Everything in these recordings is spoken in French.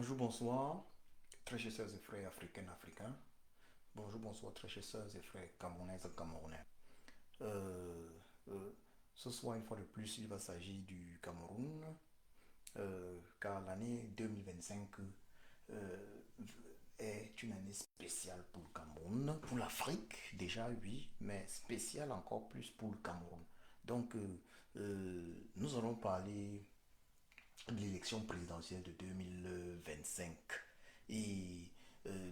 Bonjour, bonsoir, très chers sœurs et frères africains. Bonjour, bonsoir, très chers sœurs et frères camerounaises et camerounais. Euh, euh, Ce soir, une fois de plus, il va s'agir du Cameroun, car l'année 2025 euh, est une année spéciale pour le Cameroun, pour l'Afrique déjà, oui, mais spéciale encore plus pour le Cameroun. Donc, nous allons parler de l'élection présidentielle de 2025. Et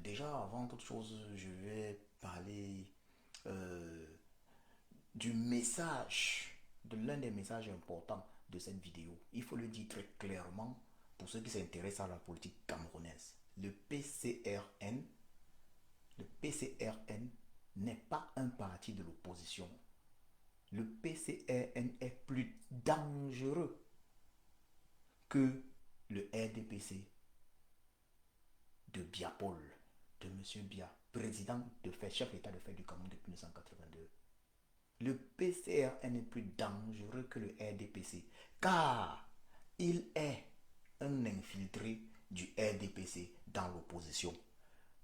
déjà, avant toute chose, je vais parler euh, du message, de l'un des messages importants de cette vidéo. Il faut le dire très clairement pour ceux qui s'intéressent à la politique camerounaise. Le PCRN n'est pas un parti de l'opposition. Le PCRN est plus dangereux que le RDPC de Biapol, de M. Bia, président de fait, chef d'État de fait du Cameroun depuis 1982. Le PCRN est plus dangereux que le RDPC, car il est un infiltré du RDPC dans l'opposition.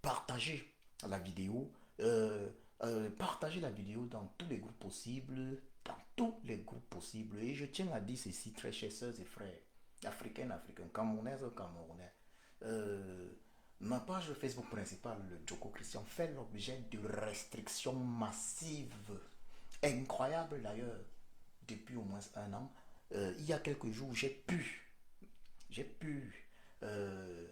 Partagez la vidéo, partagez la vidéo dans tous les groupes possibles, dans tous les groupes possibles. Et je tiens à dire ceci, très chers sœurs et frères, africains, camerounaises, camerounais. Euh, Ma page Facebook principale, le Joko Christian, fait l'objet de restrictions massives, incroyables d'ailleurs, depuis au moins un an. Il y a quelques jours, j'ai pu euh,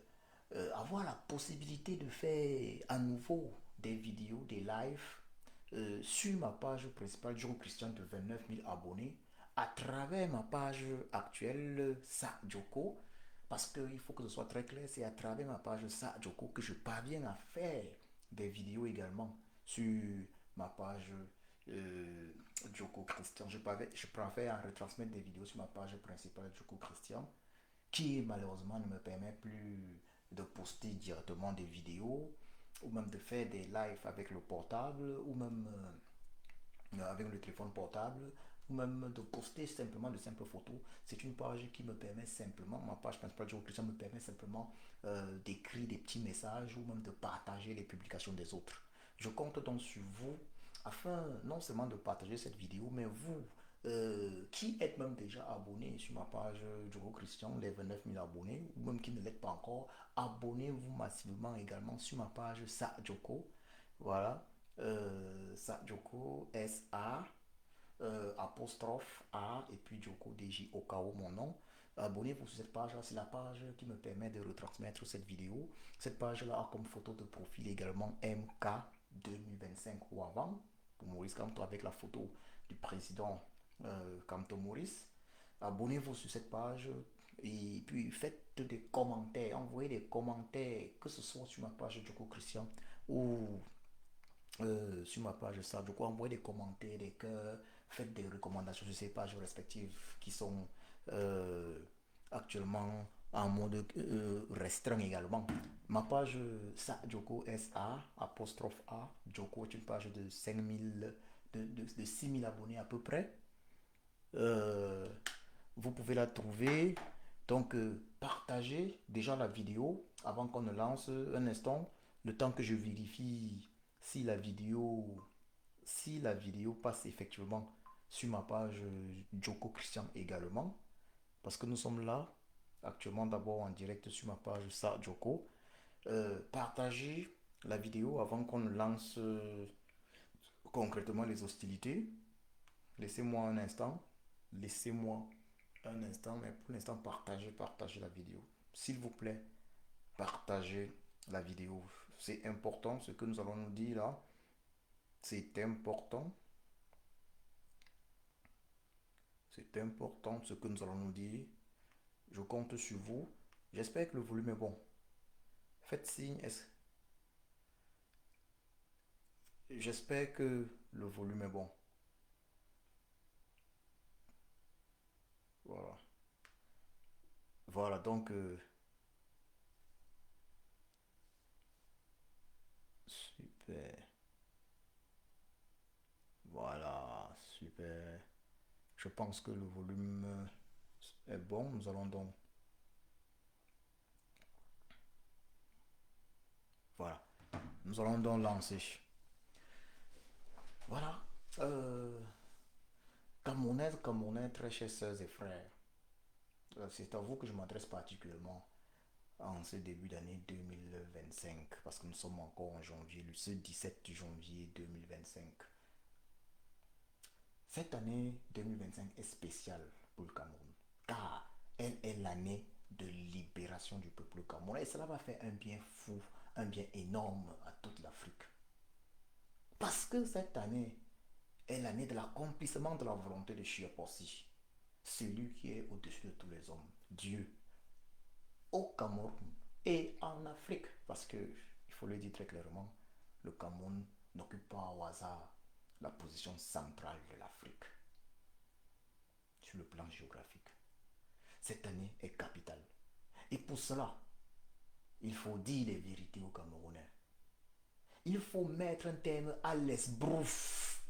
avoir la possibilité de faire à nouveau des vidéos, des lives sur ma page principale, Joko Christian de 29 000 abonnés, à travers ma page actuelle, Sa Joko, parce qu'il faut que ce soit très clair, c'est à travers ma page Sa Joko que je parviens à faire des vidéos également sur ma page euh, Joko Christian. Je préfère retransmettre des vidéos sur ma page principale Joko Christian, qui malheureusement ne me permet plus de poster directement des vidéos ou même de faire des lives avec le portable ou même avec le téléphone portable ou même de poster simplement de simples photos. C'est une page qui me permet simplement, ma page principale de Christian me permet simplement d'écrire des petits messages ou même de partager les publications des autres. Je compte donc sur vous afin non seulement de partager cette vidéo, mais vous qui êtes même déjà abonné sur ma page Djogo Christian, les 29 000 abonnés, ou même qui ne l'êtes pas encore, abonnez-vous massivement également sur ma page Sa Djoko. Voilà, Joko S-A, apostrophe A, et puis Joko D-J-O-K-O, mon nom. Abonnez-vous sur cette page-là, c'est la page qui me permet de retransmettre cette vidéo. Cette page-là a comme photo de profil également MK 2025 ou avant, pour Maurice Kamto avec la photo du président Kamto Maurice. Abonnez-vous sur cette page et puis faites des commentaires, envoyez des commentaires, que ce soit sur ma page Joko Christian ou sur ma page ça. Du coup, envoyez des commentaires, des cœurs, faites des recommandations sur ces pages respectives qui sont euh, actuellement en mode restreint également. Ma page ça, Joko SA, apostrophe A, Joko est une page de 5000 de 6000 abonnés à peu près. Euh, Vous pouvez la trouver. Donc, partagez déjà la vidéo avant qu'on ne lance un instant, le temps que je vérifie si la vidéo, si la vidéo passe effectivement sur ma page Joko Christian également. Parce que nous sommes là actuellement d'abord en direct sur ma page Sa Joko. Partagez la vidéo avant qu'on ne lance concrètement les hostilités. Laissez-moi un instant. Laissez-moi un instant, mais pour l'instant, partagez la vidéo. S'il vous plaît, partagez la vidéo. C'est important ce que nous allons nous dire là. C'est important. C'est important ce que nous allons nous dire. Je compte sur vous. J'espère que le volume est bon. Faites signe. J'espère que le volume est bon. Voilà. Voilà, donc, super. Voilà, super. Je pense que le volume est bon. Nous allons donc Nous allons donc lancer. Voilà. Euh, Camerounais, très chers sœurs et frères. C'est à vous que je m'adresse particulièrement en ce début d'année 2025, parce que nous sommes encore en janvier, ce 17 janvier 2025. Cette année 2025 est spéciale pour le Cameroun, car elle est l'année de libération du peuple camerounais et cela va faire un bien fou, un bien énorme à toute l'Afrique. Parce que cette année est l'année de l'accomplissement de la volonté de Chiapossi, celui qui est au-dessus de tous les hommes, Dieu, au Cameroun et en Afrique. Parce que, il faut le dire très clairement, le Cameroun n'occupe pas au hasard la position centrale de l'Afrique sur le plan géographique. Cette année est capitale. Et pour cela, il faut dire les vérités aux Camerounais. Il faut mettre un terme à l'esbrouf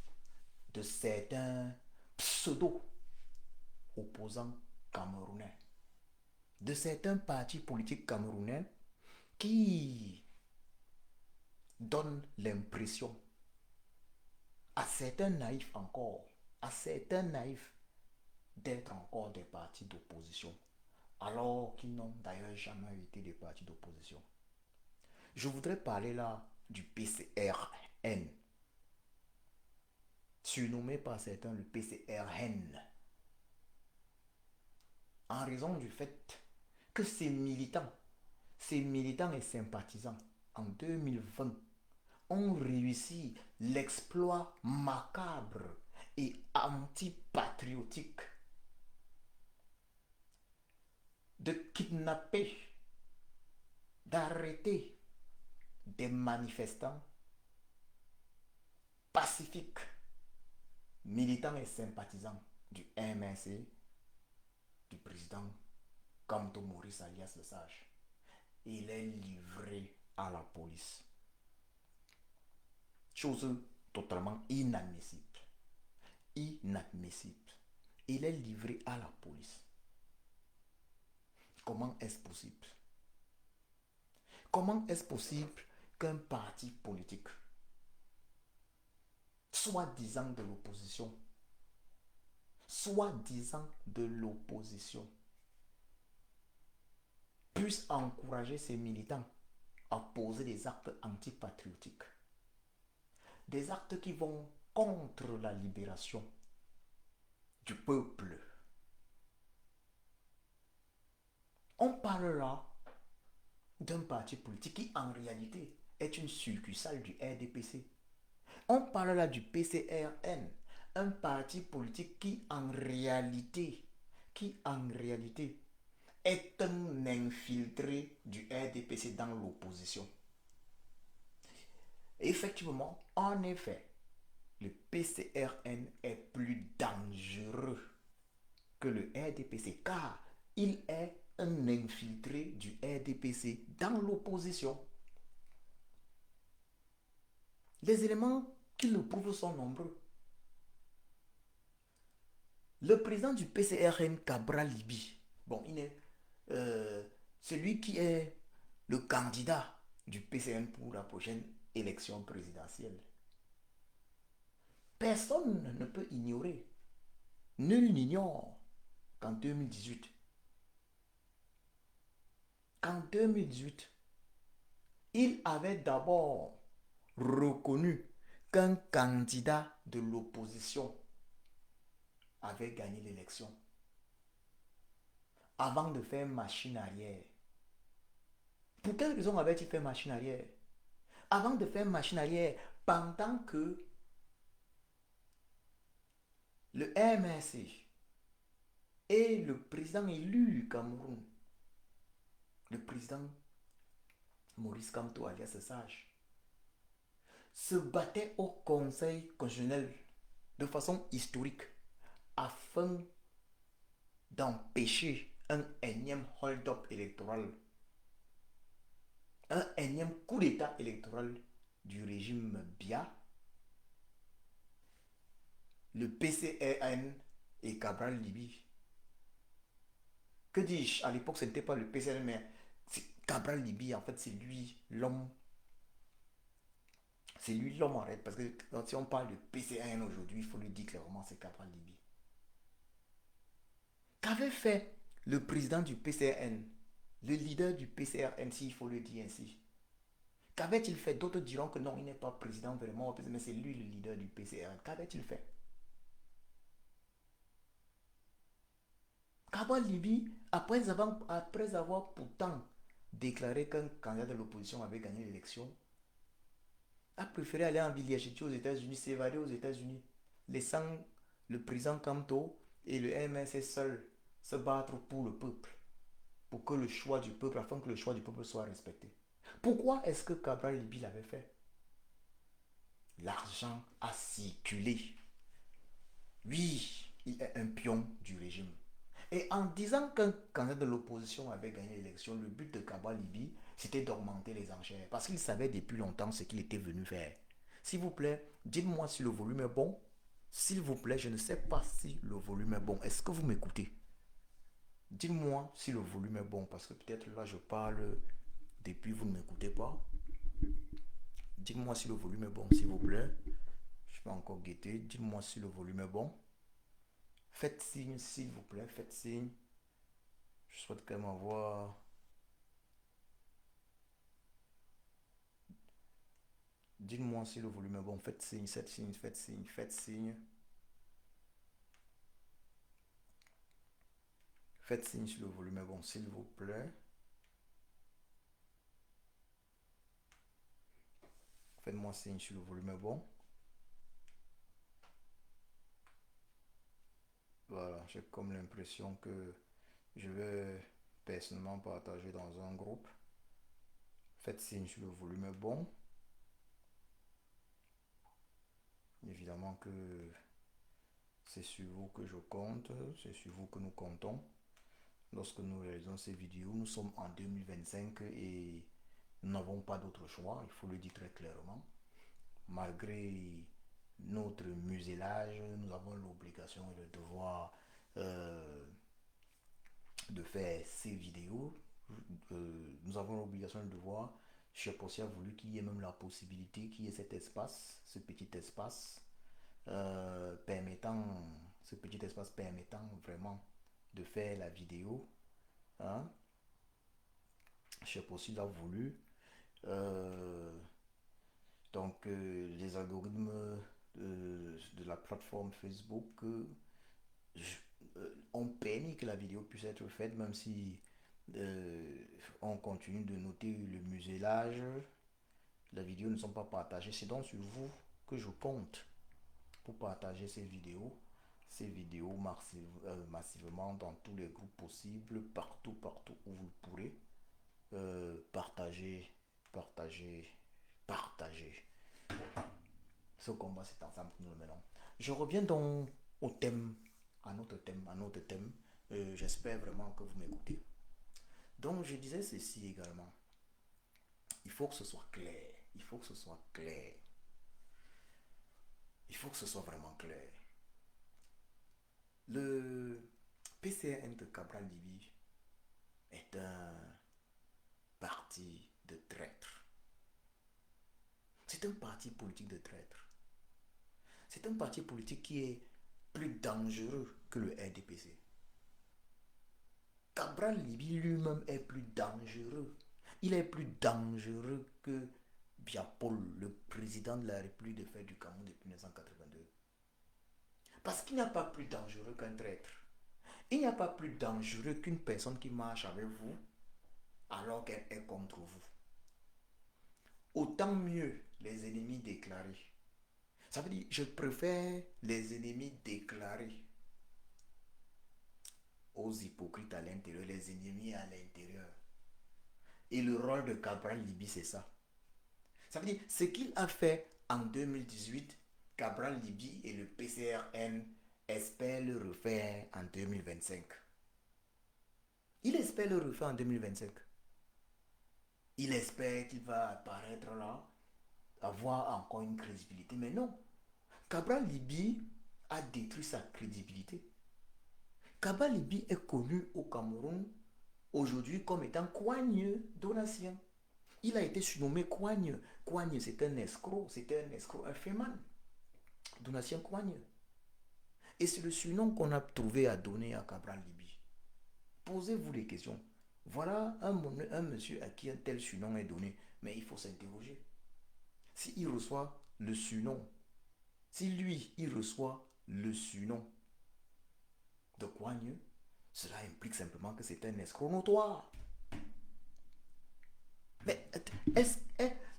de certains pseudo-opposants camerounais, de certains partis politiques camerounais qui donnent l'impression à certains naïfs encore, à certains naïfs d'être encore des partis d'opposition, alors qu'ils n'ont d'ailleurs jamais été des partis d'opposition. Je voudrais parler là du PCRN, surnommé par certains le PCRN, en raison du fait que ces militants et sympathisants, en 2020, ont réussi l'exploit macabre et antipatriotique de kidnapper, d'arrêter des manifestants pacifiques, militants et sympathisants du MNC, du président Kamto Maurice alias le Sage. Il est livré à la police. Chose totalement inadmissible. Inadmissible. Il est livré à la police. Comment est-ce possible? Comment est-ce possible qu'un parti politique, soi-disant de l'opposition, puisse encourager ses militants à poser des actes antipatriotiques, des actes qui vont contre la libération du peuple? On parle là d'un parti politique qui en réalité est une succursale du RDPC. On parle là du PCRN, un parti politique qui en réalité est un infiltré du RDPC dans l'opposition. Effectivement, en effet, le PCRN est plus dangereux que le RDPC car il est un infiltré du RDPC dans l'opposition. Les éléments qui le prouvent sont nombreux. Le président du PCRN, Cabral Libi, bon, il est celui qui est le candidat du PCN pour la prochaine élection présidentielle. Personne ne peut ignorer, nul n'ignore qu'en 2018, il avait d'abord reconnu qu'un candidat de l'opposition avait gagné l'élection avant de faire machine arrière. Pour quelle raison avait-il fait machine arrière? Avant de faire machine arrière, pendant que le MNC et le président élu du Cameroun, le président Maurice Kamto alias Sage, se battait au Conseil constitutionnel de façon historique afin d'empêcher un énième hold-up électoral, un énième coup d'état électoral du régime Biya. Le PCRN et Cabral Libi. Que dis-je? À l'époque, ce n'était pas le PCRN, mais Cabral Libi, en fait, c'est lui, l'homme C'est lui l'homme en règle. Parce que si on parle de PCN aujourd'hui, il faut le dire clairement, c'est Cabral Libye. Qu'avait fait le président du PCN, le leader du PCRN, s'il faut le dire ainsi? Qu'avait-il fait? D'autres diront que non, il n'est pas président vraiment, mais c'est lui le leader du PCRN. Qu'avait-il fait? Cabral Libye, après avoir pourtant déclaré qu'un candidat de l'opposition avait gagné l'élection, a préféré aller en villégiature aux États-Unis, s'évader aux États-Unis, laissant le président Kamto et le MSS seul se battre pour le peuple, pour que le choix du peuple, afin que le choix du peuple soit respecté. Pourquoi est-ce que Cabral Libye l'avait fait? L'argent a circulé. Oui, il est un pion du régime. Et en disant qu'un candidat de l'opposition avait gagné l'élection, le but de Cabral Libye, c'était d'augmenter les enchères. Parce qu'il savait depuis longtemps ce qu'il était venu faire. S'il vous plaît, dites-moi si le volume est bon. S'il vous plaît, je ne sais pas si le volume est bon. Est-ce que vous m'écoutez? Dites-moi si le volume est bon. Parce que peut-être là, je parle depuis, vous ne m'écoutez pas. Dites-moi si le volume est bon, s'il vous plaît. Je vais encore guetter. Dites-moi si le volume est bon. Faites signe, s'il vous plaît. Faites signe. Je souhaite quand même avoir... Dites-moi si le volume est bon. Faites signe, faites signe, faites signe, faites signe. Faites signe si le volume est bon, s'il vous plaît. Faites-moi signe si le volume est bon. Voilà, j'ai comme l'impression que je vais personnellement partager dans un groupe. Faites signe si le volume est bon. Évidemment que c'est sur vous que je compte, c'est sur vous que nous comptons. Lorsque nous réalisons ces vidéos, nous sommes en 2025 et nous n'avons pas d'autre choix, il faut le dire très clairement. Malgré notre muselage, nous avons l'obligation et le devoir euh, de faire ces vidéos. Nous avons l'obligation et le devoir. Chef Possi a voulu qu'il y ait même la possibilité qu'il y ait cet espace, ce petit espace, permettant, ce petit espace permettant vraiment de faire la vidéo. Hein? Chef Possi l'a voulu. Euh, donc, les algorithmes de la plateforme Facebook ont permis que la vidéo puisse être faite, même si on continue de noter le muselage. Les vidéos ne sont pas partagées. C'est donc sur vous que je compte pour partager ces vidéos massivement dans tous les groupes possibles, partout où vous le pourrez. Partager, partager, partager. Ce combat, c'est ensemble que nous le menons. Je reviens donc au thème, à notre thème. J'espère vraiment que vous m'écoutez. Donc, je disais ceci également. Il faut que ce soit clair. Il faut que ce soit clair. Il faut que ce soit vraiment clair. Le PCN de Cabral Libye est un parti de traîtres. C'est un parti politique de traîtres. C'est un parti politique qui est plus dangereux que le RDPC. Cabral Libye lui-même est plus dangereux. Il est plus dangereux que Biapol, le président de la République de fait du Cameroun depuis 1982. Parce qu'il n'y a pas plus dangereux qu'un traître. Il n'y a pas plus dangereux qu'une personne qui marche avec vous alors qu'elle est contre vous. Autant mieux les ennemis déclarés. Ça veut dire, je préfère les ennemis déclarés aux hypocrites à l'intérieur, les ennemis à l'intérieur. Et le rôle de Cabral Libye, c'est ça. Ça veut dire, ce qu'il a fait en 2018, Cabral Libye et le PCRN espèrent le refaire en 2025. Il espère le refaire en 2025. Il espère qu'il va apparaître là, avoir encore une crédibilité. Mais non. Cabral Libye a détruit sa crédibilité. Cabral Libye est connu au Cameroun aujourd'hui comme étant coigneux donatien. Il a été surnommé Kouagne. Kouagne, c'est un escroc, un féman. Donatien Kouagne. Et c'est le surnom qu'on a trouvé à donner à Cabral Libi. Posez-vous des questions. Voilà un monsieur à qui un tel surnom est donné. Mais il faut s'interroger. S'il reçoit le surnom, si lui, il reçoit le surnom de Kouagne, cela implique simplement que c'est un escroc notoire. Mais est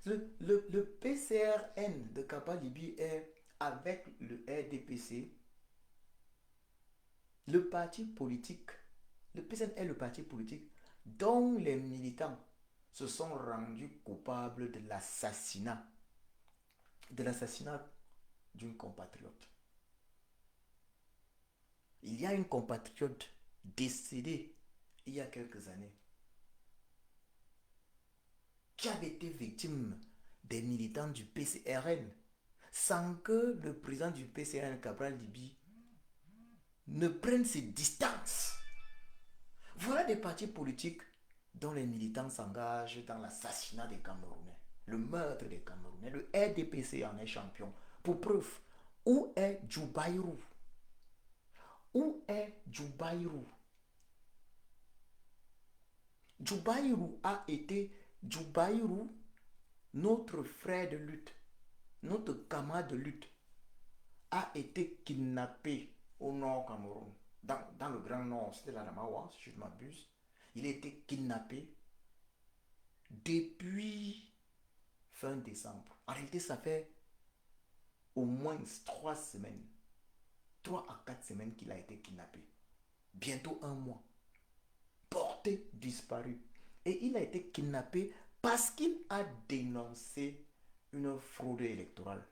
le PCRN de Kaba Libi est avec le RDPC, le parti politique, le PCRN est le parti politique dont les militants se sont rendus coupables de l'assassinat d'une compatriote. Il y a une compatriote décédée il y a quelques années qui avait été victime des militants du PCRN sans que le président du PCRN, Cabral Libi, ne prenne ses distances. Voilà des partis politiques dont les militants s'engagent dans l'assassinat des Camerounais, le meurtre des Camerounais. Le RDPC en est champion. Pour preuve, où est Djoubaïrou? Où est Djoubaïrou? Djoubaïrou, notre frère de lutte, notre camarade de lutte, a été kidnappé au nord Cameroun, dans le grand nord, c'était la Namawa, si je ne m'abuse. Il a été kidnappé depuis fin décembre. En réalité, ça fait au moins 3 semaines, 3 à 4 semaines qu'il a été kidnappé. Bientôt un mois. Porté disparu. Et il a été kidnappé parce qu'il a dénoncé une fraude électorale.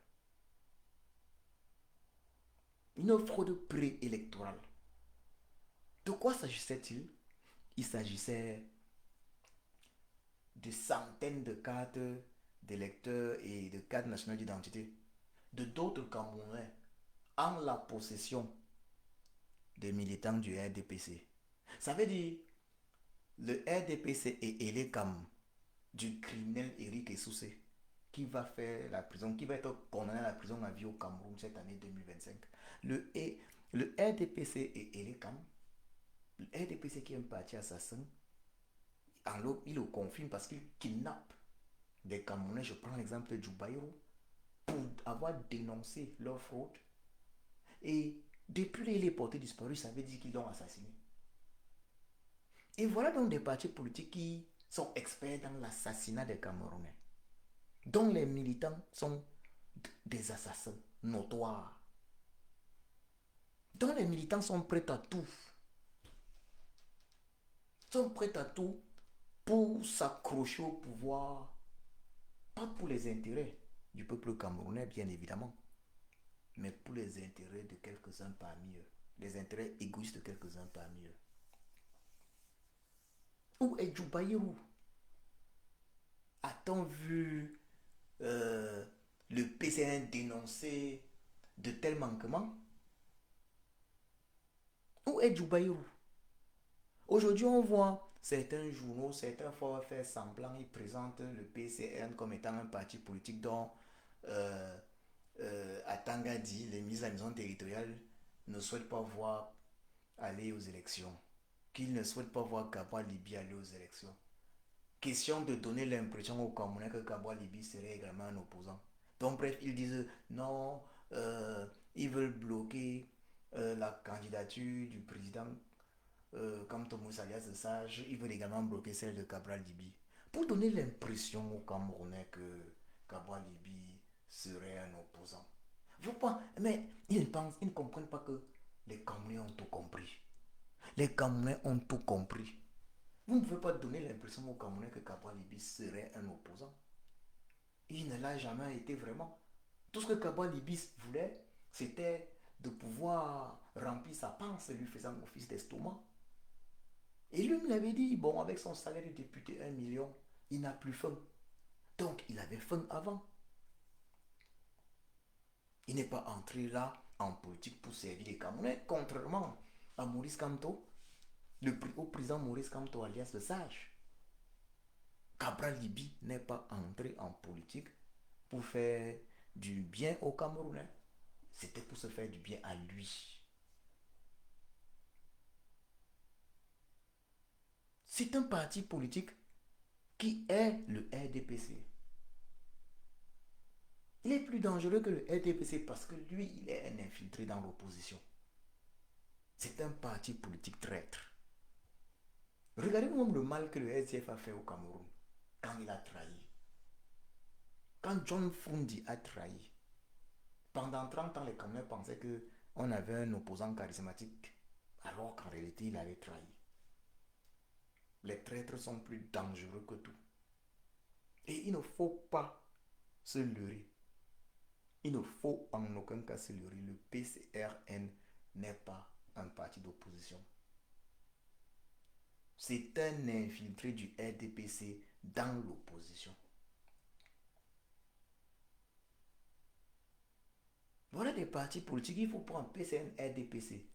Une fraude préélectorale. De quoi s'agissait-il? Il s'agissait de centaines de cartes d'électeurs et de cartes nationales d'identité de d'autres Camerounais en la possession des militants du RDPC. Ça veut dire le RDPC est ailé comme du criminel Eric Essoussé qui va faire la prison, qui va être condamné à la prison à vie au Cameroun cette année 2025. Le RDPC est ailé comme le RDPC qui est un parti assassin. Alors, il le confirme parce qu'il kidnappe des Camerounais. Je prends l'exemple de Djoubaïrou pour avoir dénoncé leur fraude. Et depuis qu'il est porté disparu, ça veut dire qu'ils l'ont assassiné. Et voilà donc des partis politiques qui sont experts dans l'assassinat des Camerounais, dont les militants sont des assassins notoires, dont les militants sont prêts à tout, pour s'accrocher au pouvoir, pas pour les intérêts du peuple camerounais, bien évidemment, mais pour les intérêts de quelques-uns parmi eux, les intérêts égoïstes de quelques-uns parmi eux. Où est Djoubaïrou? A-t-on vu le PCN dénoncer de tels manquements? Où est Djoubaïrou? Aujourd'hui, on voit certains journaux, certains fois faire semblant, ils présentent le PCN comme étant un parti politique dont Atanga dit, les ministres de la maison territoriale ne souhaitent pas voir aller aux élections, qu'ils ne souhaitent pas voir Kabwa Libi aller aux élections. Question de donner l'impression aux Camerounais que Kabwa Libi serait également un opposant. Donc bref, ils disent non, ils veulent bloquer la candidature du président comme Thomas Alias de Sage, ils veulent également bloquer celle de Cabral Libi. Pour donner l'impression aux Camerounais que Cabral Libi serait un opposant. Vous pas, mais ils ne comprennent pas que les Camerounais ont tout compris. Les Camerounais ont tout compris. Vous ne pouvez pas donner l'impression aux Camerounais que Cabral Libi serait un opposant. Il ne l'a jamais été vraiment. Tout ce que Cabral Libi voulait, c'était de pouvoir remplir sa panse, lui faisant office d'estomac. Et lui me l'avait dit, bon, avec son salaire de député 1 million, il n'a plus faim. Donc, il avait faim avant. Il n'est pas entré là en politique pour servir les Camerounais, contrairement à Maurice Kamto, au président Maurice Kamto alias le Sage. Cabral Libi n'est pas entré en politique pour faire du bien au Camerounais. C'était pour se faire du bien à lui. C'est un parti politique qui est le RDPC. Il est plus dangereux que le RDPC parce que lui, il est un infiltré dans l'opposition. C'est un parti politique traître. Regardez-vous le mal que le SDF a fait au Cameroun quand il a trahi. Quand John Fundi a trahi. Pendant 30 ans, les Camerounais pensaient qu'on avait un opposant charismatique, alors qu'en réalité, il avait trahi. Les traîtres sont plus dangereux que tout. Et il ne faut pas se leurrer. Il ne faut en aucun cas se leurrer. Le PCRN n'est pas un parti d'opposition. C'est un infiltré du RDPC dans l'opposition. Voilà des partis politiques, il faut prendre PCN, RDPC.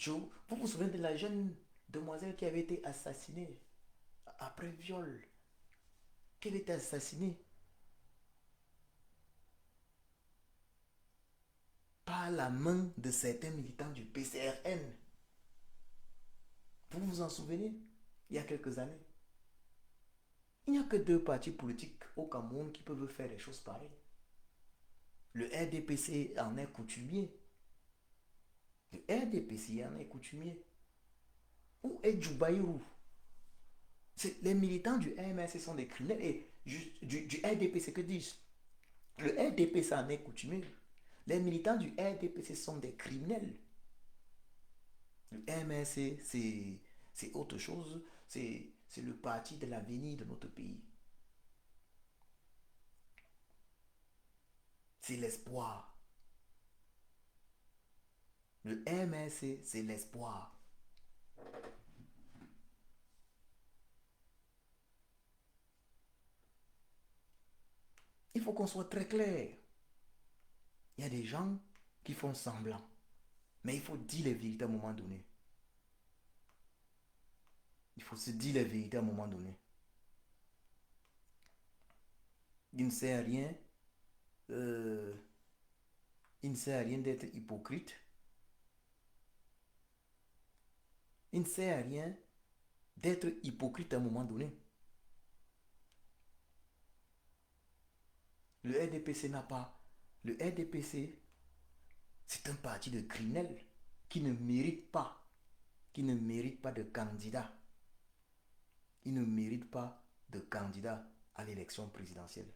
Vous vous souvenez de la jeune demoiselle qui avait été assassinée après viol, qui avait été assassinée par la main de certains militants du PCRN. Vous vous en souvenez? Il y a quelques années. Il n'y a que deux partis politiques au Cameroun qui peuvent faire des choses pareilles. Le RDPC en est coutumier. Le RDPC en est coutumier. Où est Djoubaïrou? Les militants du RMS sont des criminels. Et du RDPC, que dis-je? Le RDPC en est coutumier. Les militants du RDPC sont des criminels. Le MRC, c'est autre chose. C'est le parti de l'avenir de notre pays. C'est l'espoir. Le MRC, c'est l'espoir. Il faut qu'on soit très clair. Il y a des gens qui font semblant. Mais il faut dire les vérités à un moment donné. Il faut se dire les vérités à un moment donné. Il ne sert à rien. Il ne sert à rien d'être hypocrite. Il ne sert à rien d'être hypocrite à un moment donné. Le RDPC n'a pas. Le RDPC, c'est un parti de criminels qui ne mérite pas, de candidat. Il ne mérite pas de candidat à l'élection présidentielle.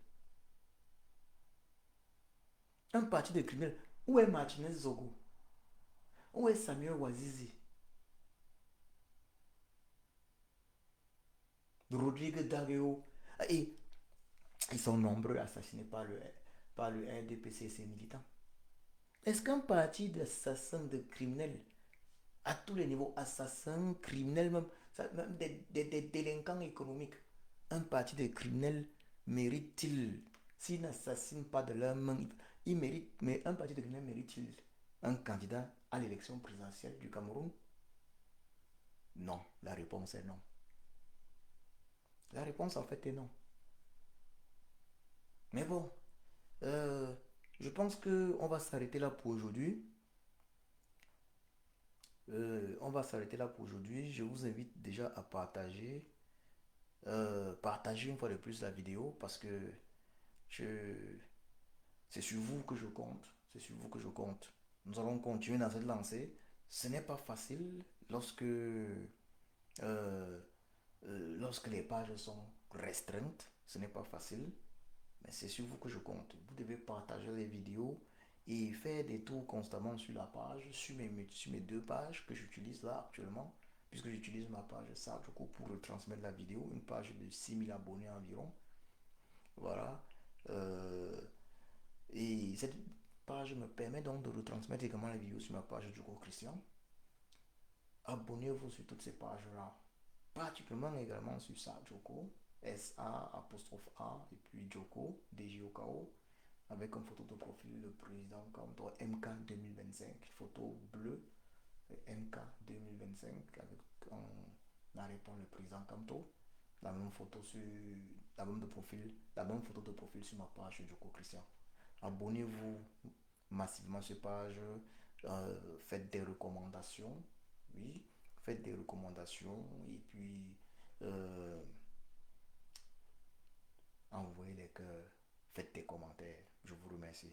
Un parti de criminels. Où est Martinez Zogo? Où est Samuel Ouazizi? Rodrigue Dagueo? Et ils sont nombreux assassinés par le RDPC et ses militants. Est-ce qu'un parti d'assassins, de criminels, à tous les niveaux, assassins, criminels, même des délinquants économiques, un parti de criminels mérite-t-il, s'ils n'assassinent pas de leurs mains, il mérite, mais un parti de criminels mérite-t-il un candidat à l'élection présidentielle du Cameroun? Non, la réponse est non. La réponse en fait est non. Mais bon, je pense qu'on va s'arrêter là pour aujourd'hui. On va s'arrêter là pour aujourd'hui. Je vous invite déjà à partager une fois de plus la vidéo parce que je, c'est sur vous que je compte. C'est sur vous que je compte. Nous allons continuer dans cette lancée. Ce n'est pas facile euh, lorsque les pages sont restreintes. Ce n'est pas facile. Mais c'est sur vous que je compte. Vous devez partager les vidéos et faire des tours constamment sur la page, sur mes deux pages que j'utilise là actuellement, puisque j'utilise ma page Sadjoko pour retransmettre la vidéo, une page de 6000 abonnés environ. Voilà. Euh, et cette page me permet donc de retransmettre également les vidéos sur ma page Joko Christian. Abonnez-vous sur toutes ces pages-là, particulièrement également sur Sadjoko, SA''A, et puis Joko, DJOKO, avec comme photo de profil le président Kanto MK 2025, photo bleue MK 2025 avec en arrière-plan le président Kanto. la même photo sur la même de profil, la même photo de profil sur ma page Joko Christian. Abonnez-vous massivement sur cette page, faites des recommandations, oui, faites des recommandations et puis euh, envoyez les cœurs, faites des commentaires. Je vous remercie.